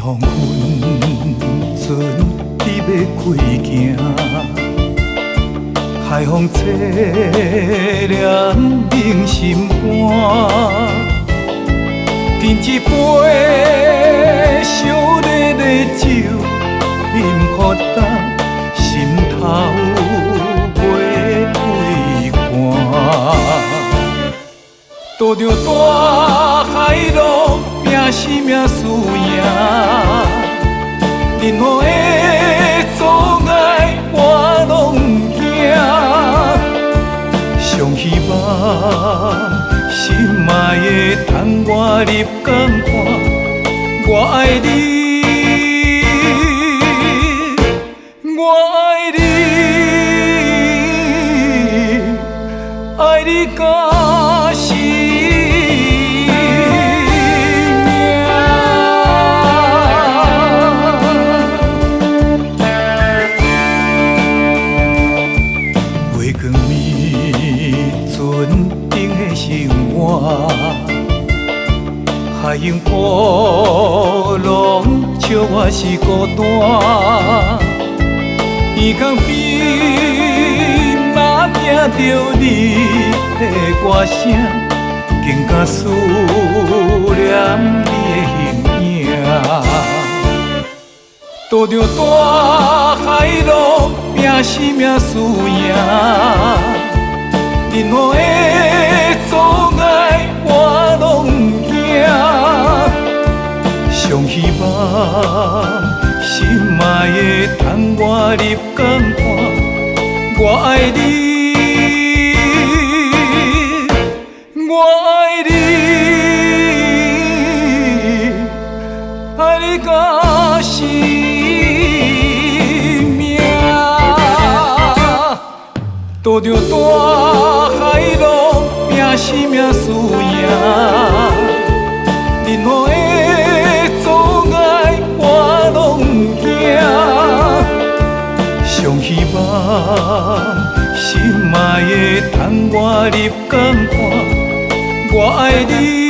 黄昏船伫要开行，海风吹凉人心肝，斟一杯烧热热酒，饮予当心头袂畏寒。渡着大海路，命是命输赢，任何的阻碍我拢不惊。上希望心爱的窗我入港看，我爱你，我爱你，爱你到死。海洋波浪笑我是孤单，耳孔边若听着你的歌声，更加思念你的形影。渡着大海路，命是命输赢，任何的阻碍我拢不惊。上希望心爱的窗我入港看，我爱你，我爱你，爱你到死命。渡着大海路，命是命输赢，任何的阻碍我拢不惊。上希望心爱的窗我入港看，我爱你。